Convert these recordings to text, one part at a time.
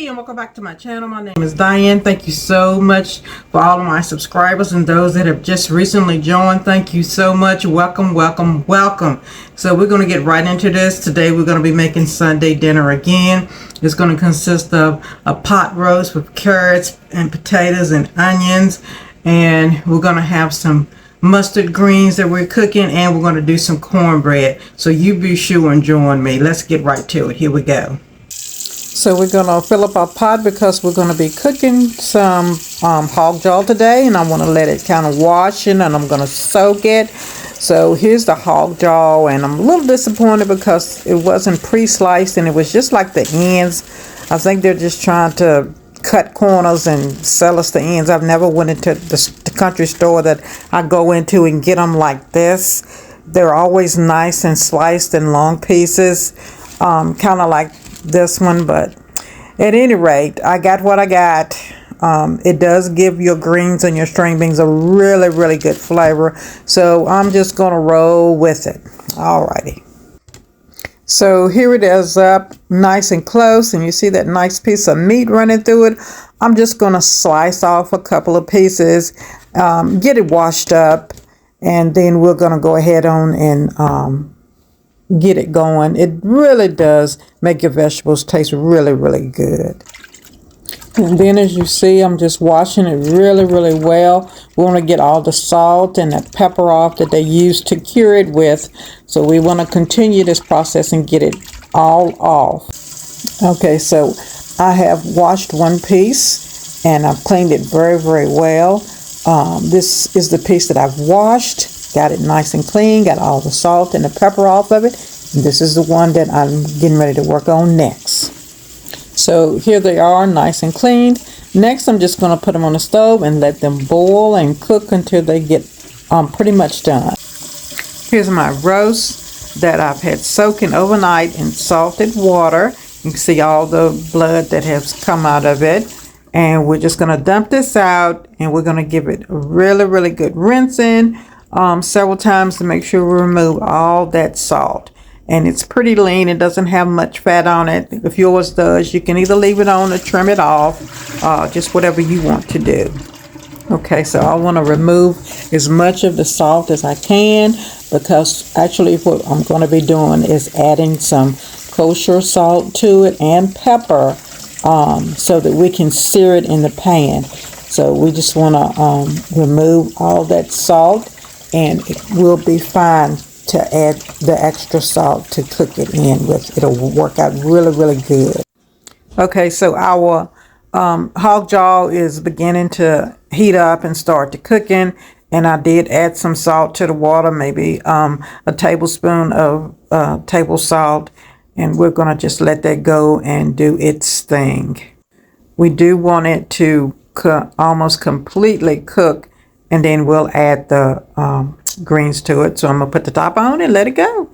Hey, and welcome back to my channel. My name is Diane. Thank you so much for all of my subscribers and those that have just recently joined. Thank you so much. Welcome, welcome, welcome. So we're going to get right into this. Today we're going to be making Sunday dinner again. It's going to consist of a pot roast with carrots and potatoes and onions, and we're going to have some mustard greens that we're cooking, and we're going to do some cornbread. So you be sure and join me. Let's get right to it. Here we go. So we're going to fill up our pot because we're going to be cooking some hog jaw today, and I want to let it kind of wash in, and I'm going to soak it. So here's the hog jaw, and I'm a little disappointed because it wasn't pre-sliced, and it was just like the ends. I think they're just trying to cut corners and sell us the ends. I've never went into the country store that I go into and get them like this. They're always nice and sliced in long pieces, kind of like this one. But at any rate, I got what I got. It does give your greens and your string beans a really good flavor, so I'm just gonna roll with it. Alrighty, so here it is, up nice and close, and you see that nice piece of meat running through it. I'm just gonna slice off a couple of pieces, get it washed up, and then we're gonna go ahead on and get it going. It really does make your vegetables taste really good. And then, as you see, I'm just washing it really well. We want to get all the salt and the pepper off that they used to cure it with. So we want to continue this process and get it all off. Okay, so I have washed one piece and I've cleaned it very well. This is the piece that I've washed. Got it nice and clean, got all the salt and the pepper off of it. And this is the one that I'm getting ready to work on next. So here they are, nice and clean. Next, I'm just going to put them on the stove and let them boil and cook until they get pretty much done. Here's my roast that I've had soaking overnight in salted water. You can see all the blood that has come out of it. And we're just going to dump this out, and we're going to give it a really good rinsing several times to make sure we remove all that salt. And it's pretty lean. It doesn't have much fat on it. If yours does, you can either leave it on or trim it off, just whatever you want to do. Okay, so I want to remove as much of the salt as I can, because actually what I'm going to be doing is adding some kosher salt to it and pepper, so that we can sear it in the pan. So we just want to remove all that salt, and it will be fine to add the extra salt to cook it in with. It'll work out really good. Okay, so our hog jaw is beginning to heat up and start to cooking, and I did add some salt to the water, maybe a tablespoon of table salt, and we're going to just let that go and do its thing. We do want it to almost completely cook, and then we'll add the greens to it. So I'm going to put the top on and let it go.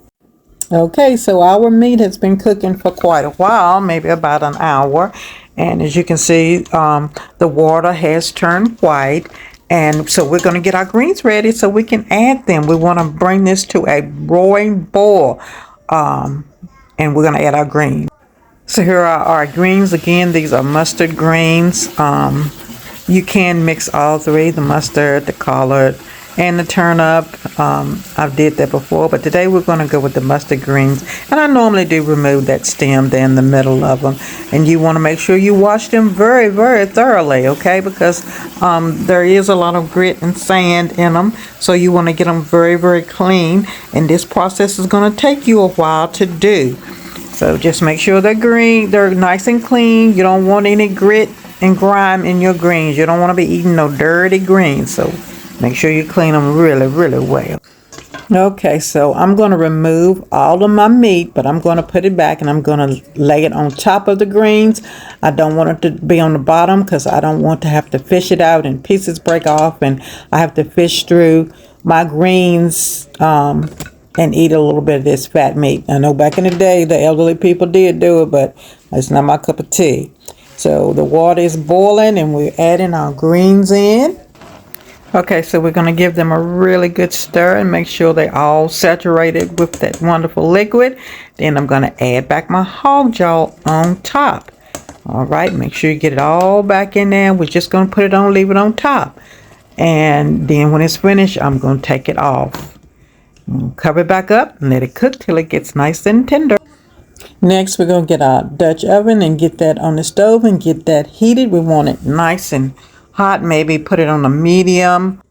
Okay, so our meat has been cooking for quite a while, maybe about an hour. And as you can see, the water has turned white. And so we're going to get our greens ready so we can add them. We want to bring this to a roaring boil. And we're going to add our greens. So here are our greens. Again, these are mustard greens. You can mix all three, the mustard, the collard, and the turnip. I've did that before, but today we're going to go with the mustard greens. And I normally do remove that stem there in the middle of them. And you want to make sure you wash them very thoroughly, okay? Because there is a lot of grit and sand in them. So you want to get them very clean. And this process is going to take you a while to do. So just make sure they're green, they're nice and clean. You don't want any grit and grime in your greens. You don't want to be eating no dirty greens. So make sure you clean them really well. Okay, so I'm going to remove all of my meat, but I'm going to put it back and I'm going to lay it on top of the greens. I don't want it to be on the bottom because I don't want to have to fish it out and pieces break off, and I have to fish through my greens and eat a little bit of this fat meat. I know back in the day the elderly people did do it, but it's not my cup of tea. So the water is boiling and we're adding our greens in. Okay, so we're going to give them a really good stir and make sure they're all saturated with that wonderful liquid. Then I'm going to add back my hog jaw on top. All right, make sure you get it all back in there. We're just going to put it on, leave it on top. And then when it's finished, I'm going to take it off. Cover it back up and let it cook till it gets nice and tender. Next, we're going to get our Dutch oven and get that on the stove and get that heated. We want it nice and hot. Maybe put it on a medium.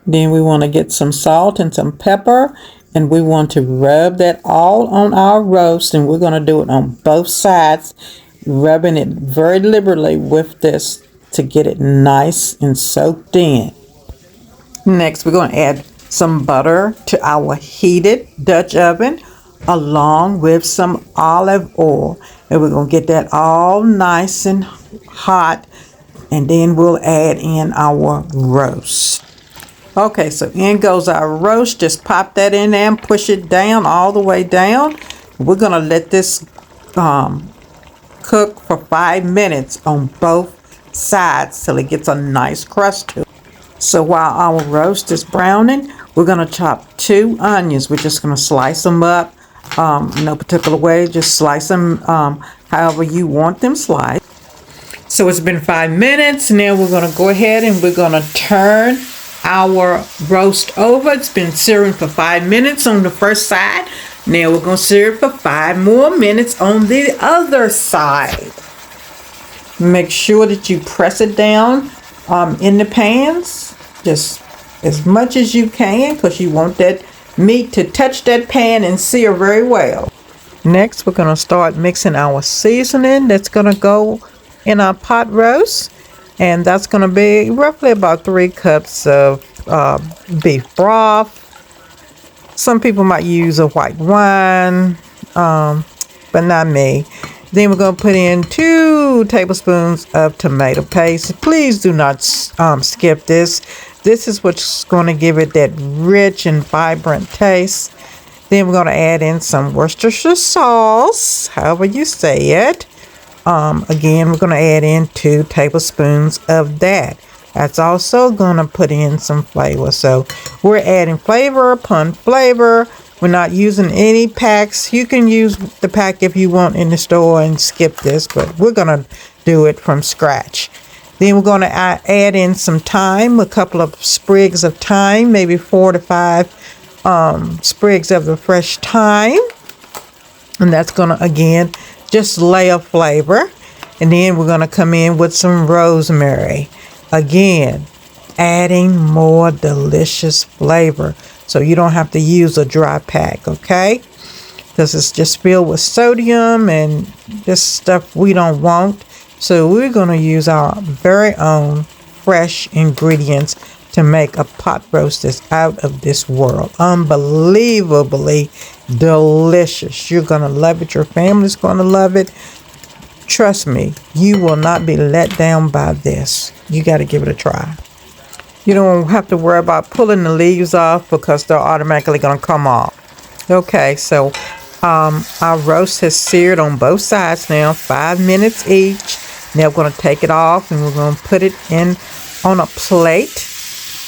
Then we want to get some salt and some pepper. And we want to rub that all on our roast. And we're going to do it on both sides, rubbing it very liberally with this to get it nice and soaked in. Next, we're going to add some butter to our heated Dutch oven along with some olive oil. And we're going to get that all nice and hot. And then we'll add in our roast. Okay, so in goes our roast. Just pop that in there and push it down all the way down. We're going to let this cook for 5 minutes on both sides till it gets a nice crust to it. So while our roast is browning, we're going to chop 2 onions. We're just going to slice them up no particular way. Just slice them however you want them sliced. So it's been 5 minutes. Now we're going to go ahead and we're going to turn our roast over. It's been searing for 5 minutes on the first side. Now we're going to sear it for 5 more minutes on the other side. Make sure that you press it down in the pans just as much as you can, because you want that meat to touch that pan and sear very well. Next, we're going to start mixing our seasoning that's going to go in our pot roast. And that's going to be roughly about 3 cups of beef broth. Some people might use a white wine, but not me. Then we're going to put in 2 tablespoons of tomato paste. Please do not skip this. This is what's going to give it that rich and vibrant taste. Then we're going to add in some Worcestershire sauce, however you say it. Again, we're going to add in 2 tablespoons of that. That's also going to put in some flavor. So we're adding flavor upon flavor. We're not using any packs. You can use the pack if you want in the store and skip this, but we're going to do it from scratch. Then we're going to add in some thyme, a couple of sprigs of thyme, maybe 4 to 5 sprigs of the fresh thyme. And that's going to, again, just layer flavor. And then we're going to come in with some rosemary. Again, adding more delicious flavor. So you don't have to use a dry pack, okay? This is just filled with sodium and just stuff we don't want. So we're going to use our very own fresh ingredients to make a pot roast that's out of this world. Unbelievably delicious. You're going to love it. Your family's going to love it. Trust me, you will not be let down by this. You got to give it a try. You don't have to worry about pulling the leaves off because they're automatically going to come off. Okay, so our roast has seared on both sides now, 5 minutes each. Now we're going to take it off and we're going to put it in on a plate.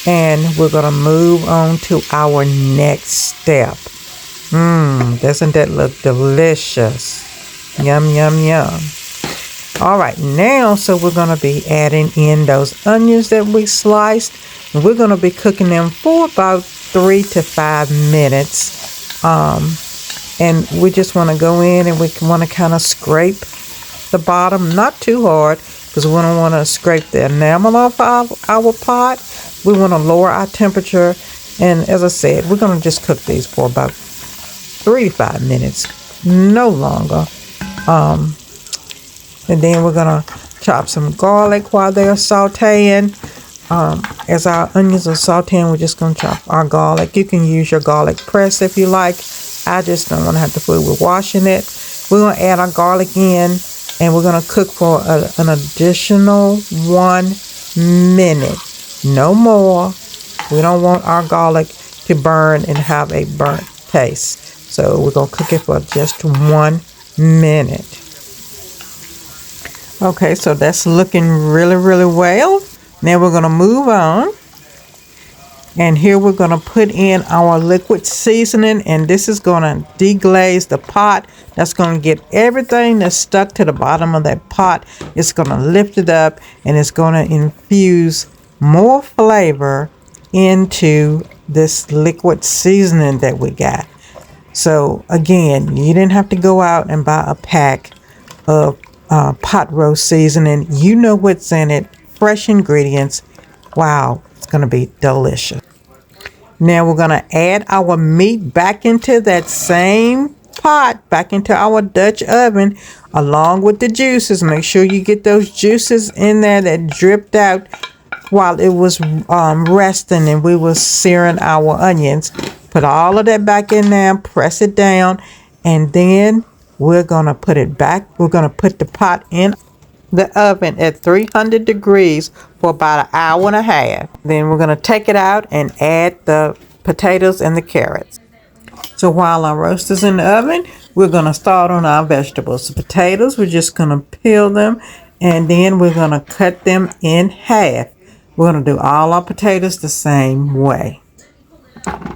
And we're going to move on to our next step. Doesn't that look delicious? Yum, yum, yum. All right, now, so we're going to be adding in those onions that we sliced. And we're going to be cooking them for about 3 to 5 minutes. And we just want to go in and we want to kind of scrape the bottom, not too hard, because we don't want to scrape the enamel off our pot. We want to lower our temperature. And as I said, we're going to just cook these for about 3 to 5 minutes, no longer. And then we're going to chop some garlic while they're sauteing. As our onions are sauteing, we're just going to chop our garlic. You can use your garlic press if you like. I just don't want to have to fool with washing it. We're going to add our garlic in, and we're going to cook for an additional 1 minute. No more. We don't want our garlic to burn and have a burnt taste. So we're going to cook it for just 1 minute. Okay, so that's looking really, really well. Now we're going to move on. And here we're going to put in our liquid seasoning, and this is going to deglaze the pot. That's going to get everything that's stuck to the bottom of that pot. It's going to lift it up, and it's going to infuse more flavor into this liquid seasoning that we got. So again, you didn't have to go out and buy a pack of pot roast seasoning. You know what's in it, fresh ingredients. Wow, it's going to be delicious. Now we're going to add our meat back into that same pot, back into our Dutch oven, along with the juices. Make sure you get those juices in there that dripped out while it was resting and we was searing our onions. Put all of that back in there, press it down, and then we're going to put it back. We're going to put the pot in the oven at 300 degrees for about an hour and a half. Then we're going to take it out and add the potatoes and the carrots. So while our roast is in the oven, we're going to start on our vegetables. The potatoes, we're just going to peel them, and then we're going to cut them in half. We're going to do all our potatoes the same way.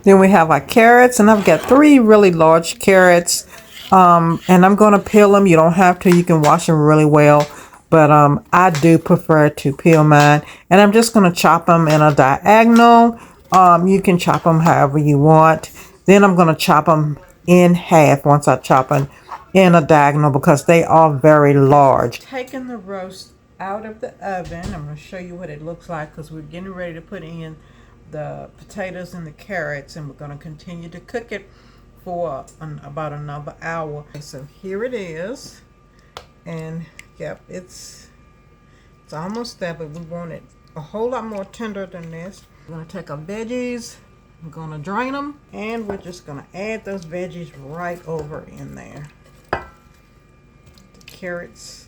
Then we have our carrots, and I've got 3 really large carrots, and I'm going to peel them. You don't have to. You can wash them really well. But I do prefer to peel mine. And I'm just going to chop them in a diagonal. You can chop them however you want. Then I'm going to chop them in half once I chop them in a diagonal because they are very large. Taking the roast out of the oven. I'm going to show you what it looks like because we're getting ready to put in the potatoes and the carrots. And we're going to continue to cook it for about another hour. Okay, so here it is. And yep, it's almost there, but we want it a whole lot more tender than this. We're going to take our veggies, we're going to drain them, and we're just going to add those veggies right over in there. The carrots,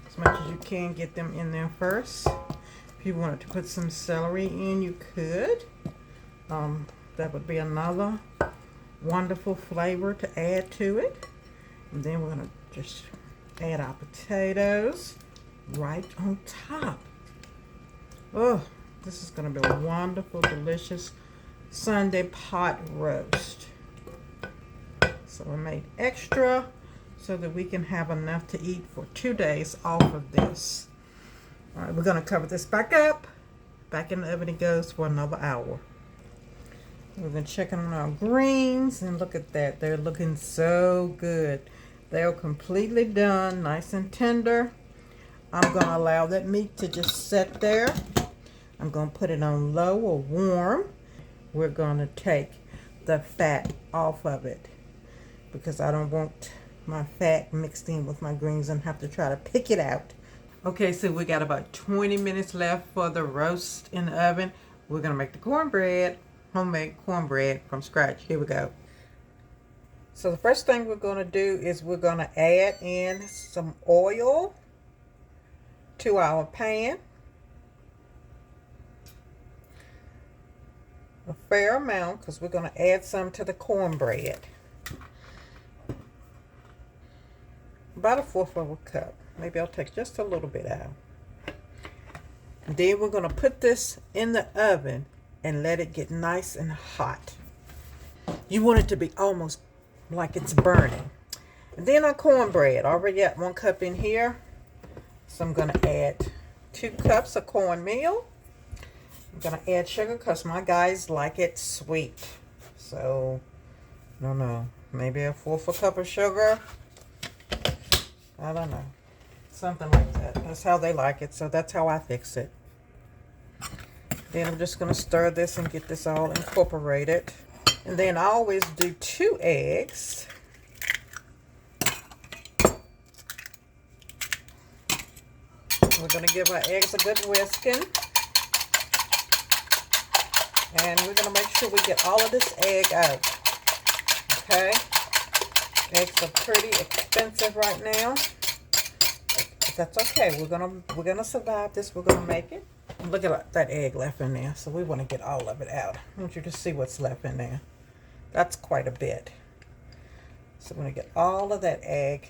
as much as you can, get them in there first. If you wanted to put some celery in, you could. That would be another wonderful flavor to add to it. And then we're going to just add our potatoes right on top. Oh, this is going to be a wonderful, delicious Sunday pot roast. So I made extra so that we can have enough to eat for 2 days off of this. All right, we're going to cover this back up. Back in the oven it goes for another hour. We're going to check on our greens, and look at that. They're looking so good. They're completely done, nice and tender. I'm going to allow that meat to just sit there. I'm going to put it on low or warm. We're going to take the fat off of it because I don't want my fat mixed in with my greens and have to try to pick it out. Okay, so we got about 20 minutes left for the roast in the oven. We're going to make the cornbread, homemade cornbread from scratch. Here we go. So the first thing we're going to do is we're going to add in some oil to our pan. A fair amount because we're going to add some to the cornbread. About 1/4 of a cup. Maybe I'll take just a little bit out. And then we're going to put this in the oven and let it get nice and hot. You want it to be almost like it's burning. And then our cornbread. I already got 1 cup in here. So I'm going to add 2 cups of cornmeal. I'm going to add sugar because my guys like it sweet. So, I don't know. Maybe 1/4 a cup of sugar. I don't know. Something like that. That's how they like it. So that's how I fix it. Then I'm just going to stir this and get this all incorporated. And then I always do 2 eggs. We're going to give our eggs a good whisking. And we're going to make sure we get all of this egg out. Okay? Eggs are pretty expensive right now. But that's okay. We're gonna survive this. We're gonna make it. And look at that egg left in there. So we want to get all of it out. I want you to see what's left in there. That's quite a bit. So we're gonna get all of that egg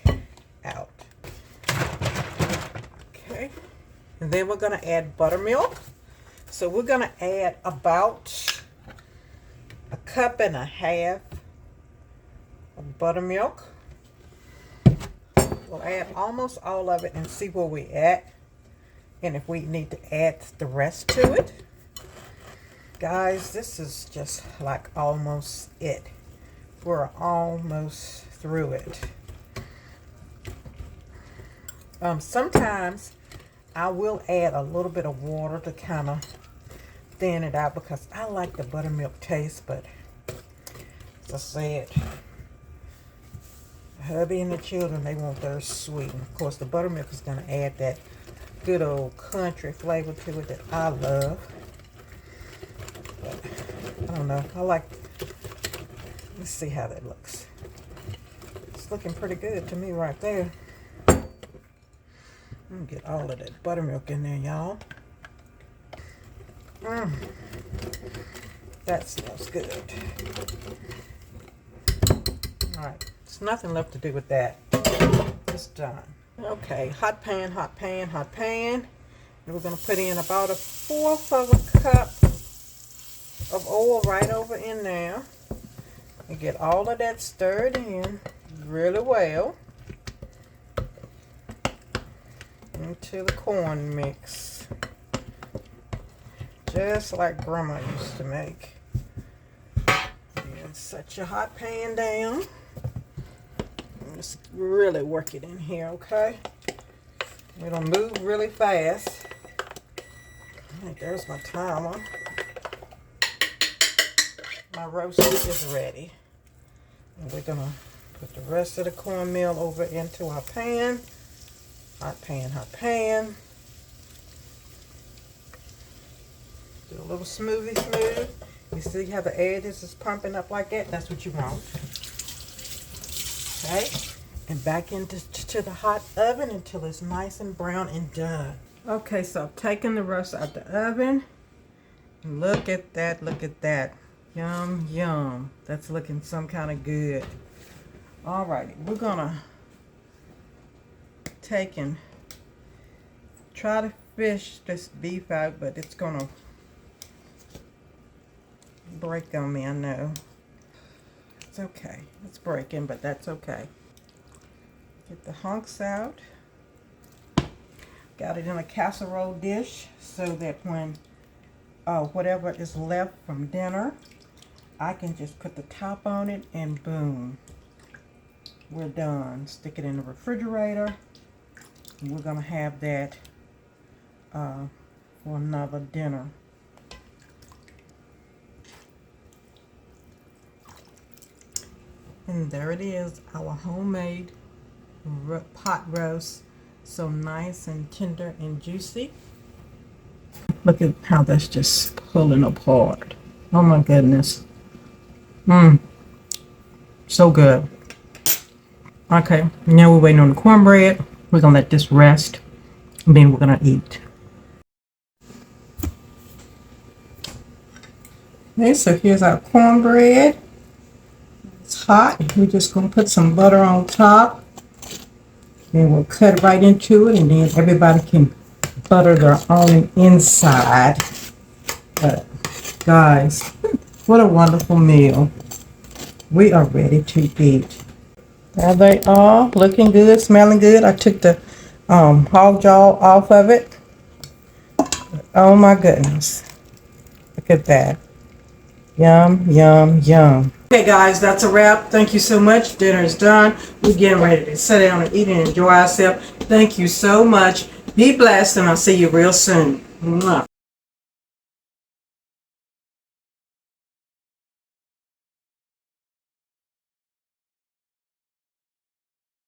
out. Okay. And then we're gonna add buttermilk. So we're gonna add about 1.5 cups of buttermilk. We'll add almost all of it and see where we at, and if we need to add the rest to it. Guys, this is just like almost it. We're almost through it. Sometimes I will add a little bit of water to kind of thin it out because I like the buttermilk taste, but as I said, hubby and the children, they want theirs sweet. And of course, the buttermilk is going to add that good old country flavor to it that I love. But I don't know. I like, let's see how that looks. It's looking pretty good to me right there. I'm going to get all of that buttermilk in there, y'all. That smells good. Alright, there's nothing left to do with that. It's done. Okay, hot pan, hot pan, hot pan. And we're going to put in about 1/4 cup of oil right over in there. And get all of that stirred in really well into the corn mix. Just like Grandma used to make. And set your hot pan down. Just really work it in here, okay? It'll move really fast. Alright, there's my timer. My roast is ready. And we're gonna put the rest of the cornmeal over into our pan. Hot pan, hot pan. Do a little smooth. You see how the edges is pumping up like that? That's what you want. Okay, and back into the hot oven until it's nice and brown and done. Okay, so I've taken the roast out the oven. Look at that, look at that. Yum, yum. That's looking some kind of good. Alrighty, we're gonna take and try to fish this beef out, but it's gonna break on me, I know. It's okay. It's breaking, but that's okay. Get the hunks out. Got it in a casserole dish so that when whatever is left from dinner, I can just put the top on it and boom, we're done. Stick it in the refrigerator. We're gonna have that for another dinner. And there it is, our homemade pot roast. So nice and tender and juicy. Look at how that's just pulling apart. Oh my goodness. So good. Okay, now we're waiting on the cornbread. We're gonna let this rest, and then we're gonna eat. Okay, so here's our cornbread. It's hot. We're just gonna put some butter on top. Then we'll cut right into it, and then everybody can butter their own inside. But guys, what a wonderful meal. We are ready to eat. There they are, looking good, smelling good. I took the hog jaw off of it. Oh my goodness. Look at that. Yum, yum, yum. Okay guys, that's a wrap. Thank you so much. Dinner is done. We're getting ready to sit down and eat and enjoy ourselves. Thank you so much. Be blessed, and I'll see you real soon. Mwah.